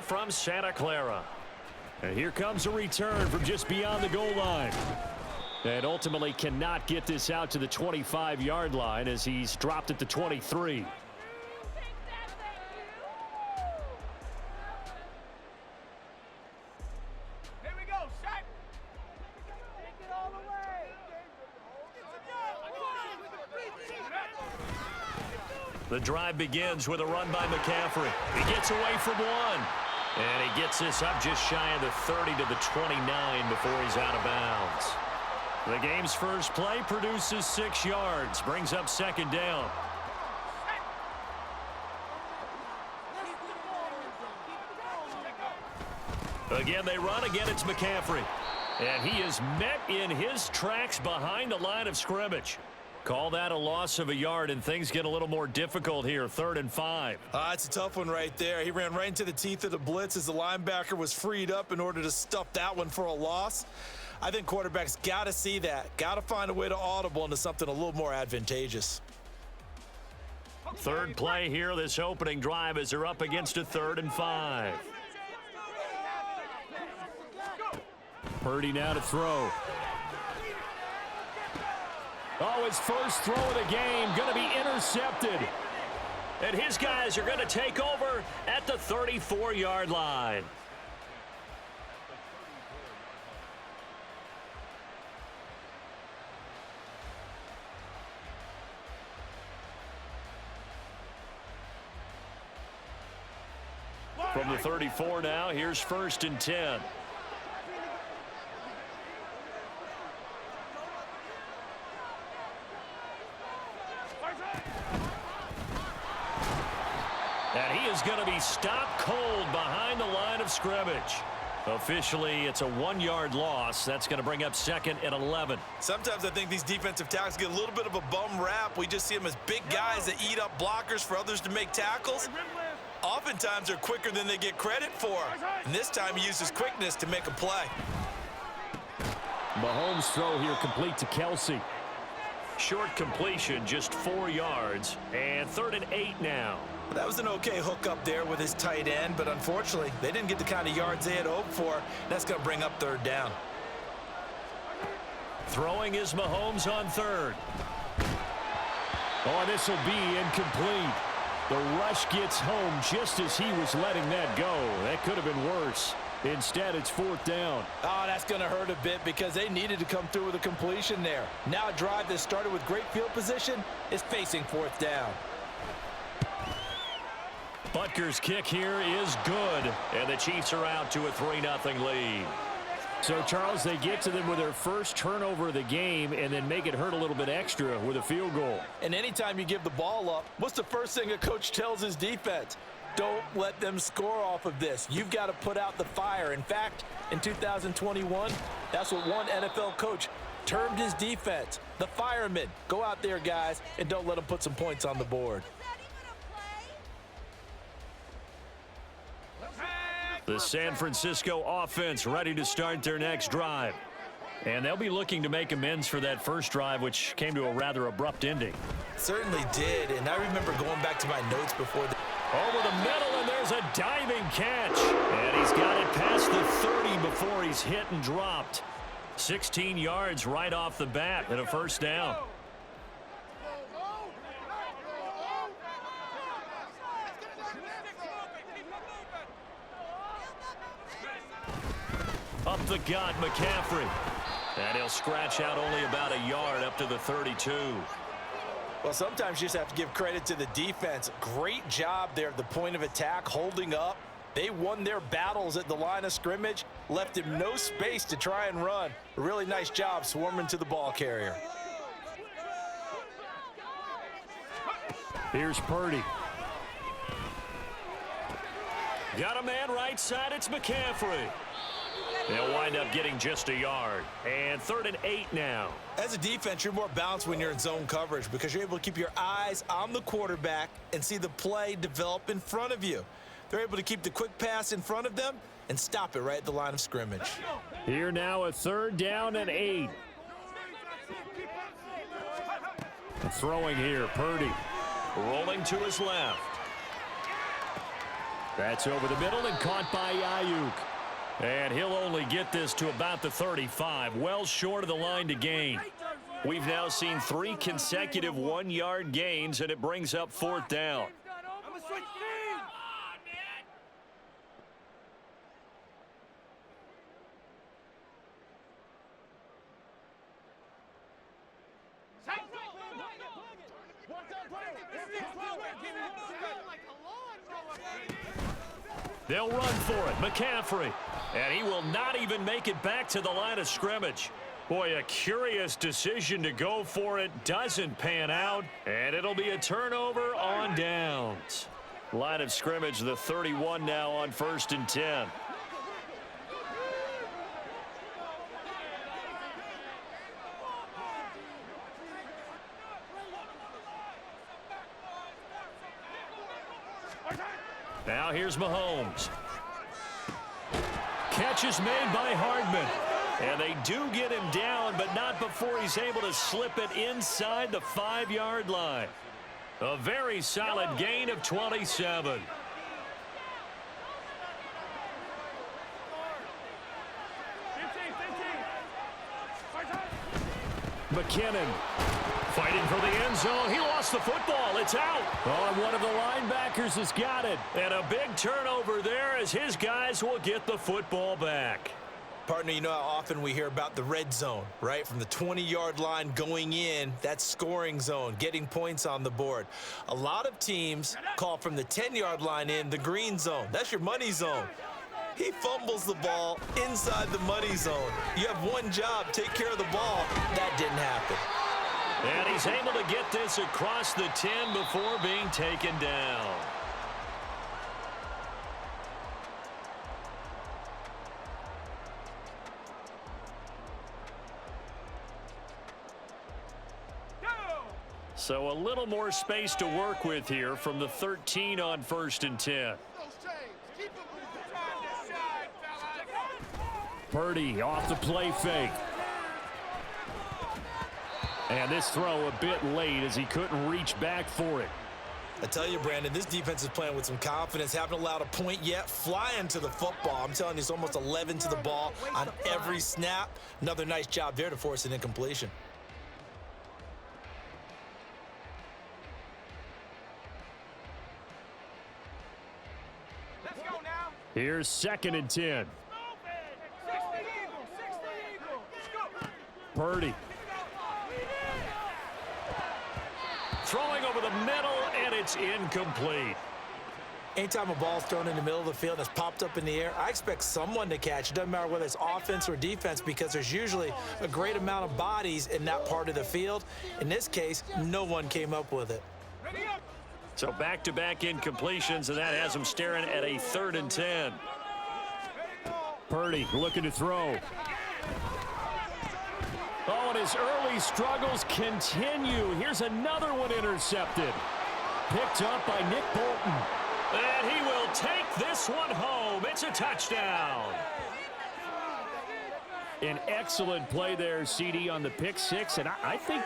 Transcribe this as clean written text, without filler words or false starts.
from Santa Clara. And here comes a return from just beyond the goal line. And ultimately cannot get this out to the 25-yard line as he's dropped at the 23. The drive begins with a run by McCaffrey. He gets away from one. And he gets this up just shy of the 30 to the 29 before he's out of bounds. The game's first play produces 6 yards. Brings up second down. Again, they run. Again, it's McCaffrey. And he is met in his tracks behind the line of scrimmage. Call that a loss of a yard, and things get a little more difficult here. 3rd and 5. It's a tough one right there. He ran right into the teeth of the blitz as the linebacker was freed up in order to stuff that one for a loss. I think quarterbacks got to see that. Got to find a way to audible into something a little more advantageous. Third play here, this opening drive, as they're up against a 3rd and 5. Purdy now to throw. Oh, his first throw of the game going to be intercepted. And his guys are going to take over at the 34-yard line. From the 34 now, here's 1st and 10. And he is going to be stopped cold behind the line of scrimmage. Officially, it's a 1-yard loss. That's going to bring up 2nd and 11. Sometimes I think these defensive tackles get a little bit of a bum rap. We just see them as big guys that eat up blockers for others to make tackles. Oftentimes, they're quicker than they get credit for. And this time, he uses quickness to make a play. Mahomes' throw here complete to Kelsey. Short completion, just 4 yards. And 3rd and 8 now. That was an okay hook up there with his tight end, but unfortunately, they didn't get the kind of yards they had hoped for. That's going to bring up 3rd down. Throwing is Mahomes on 3rd. Oh, this will be incomplete. The rush gets home just as he was letting that go. That could have been worse. Instead, it's 4th down. Oh, that's going to hurt a bit because they needed to come through with a completion there. Now a drive that started with great field position is facing 4th down. Butker's kick here is good, and the Chiefs are out to a 3-0 lead. So, Charles, they get to them with their first turnover of the game and then make it hurt a little bit extra with a field goal. And anytime you give the ball up, what's the first thing a coach tells his defense? Don't let them score off of this. You've got to put out the fire. In fact, in 2021, that's what one NFL coach termed his defense, the firemen. Go out there, guys, and don't let them put some points on the board. The San Francisco offense ready to start their next drive. And they'll be looking to make amends for that first drive, which came to a rather abrupt ending. Certainly did, and I remember going back to my notes before the... Over the middle, and there's a diving catch. And he's got it past the 30 before he's hit and dropped. 16 yards right off the bat and a 1st down. Up the gut, McCaffrey. And he'll scratch out only about a yard up to the 32. Well, sometimes you just have to give credit to the defense. Great job there at the point of attack, holding up. They won their battles at the line of scrimmage, left him no space to try and run. A really nice job swarming to the ball carrier. Here's Purdy. Got a man right side, it's McCaffrey. They'll wind up getting just a yard. And 3rd and 8 now. As a defense, you're more balanced when you're in zone coverage because you're able to keep your eyes on the quarterback and see the play develop in front of you. They're able to keep the quick pass in front of them and stop it right at the line of scrimmage. Here now a 3rd down and 8. Throwing here, Purdy. Rolling to his left. That's over the middle and caught by Ayuk. And he'll only get this to about the 35, well short of the line to gain. We've now seen 3 consecutive 1-yard gains, and it brings up 4th down. They'll run for it. McCaffrey. And he will not even make it back to the line of scrimmage. Boy, a curious decision to go for it. Doesn't pan out. And it'll be a turnover on downs. Line of scrimmage, the 31 now on 1st and 10. Now here's Mahomes. Catch is made by Hardman. And they do get him down, but not before he's able to slip it inside the 5-yard line. A very solid gain of 27. McKinnon fighting for the end zone. He lost the football. It's out. Oh, and one of the linebackers has got it. And a big turnover there as his guys will get the football back. Partner, you know how often we hear about the red zone, right? From the 20-yard line going in, that's scoring zone, getting points on the board. A lot of teams call from the 10-yard line in the green zone. That's your money zone. He fumbles the ball inside the money zone. You have one job, take care of the ball. That didn't happen. And he's able to get this across the 10 before being taken down. So a little more space to work with here from the 13 on 1st and 10. Purdy off the play fake. And this throw a bit late as he couldn't reach back for it. I tell you, Brandon, this defense is playing with some confidence. Haven't allowed a point yet. Flying to the football. I'm telling you, it's almost 11 to the ball on every snap. Another nice job there to force an incompletion. Here's 2nd and 10. Purdy. Throwing over the middle, and it's incomplete. Anytime a ball's thrown in the middle of the field that's popped up in the air, I expect someone to catch. It doesn't matter whether it's offense or defense because there's usually a great amount of bodies in that part of the field. In this case, no one came up with it. So back-to-back incompletions, and that has him staring at a 3rd and 10. Purdy looking to throw. Oh, and his early struggles continue. Here's another one intercepted. Picked up by Nick Bolton. And he will take this one home. It's a touchdown. An excellent play there, CD, on the pick six, and I think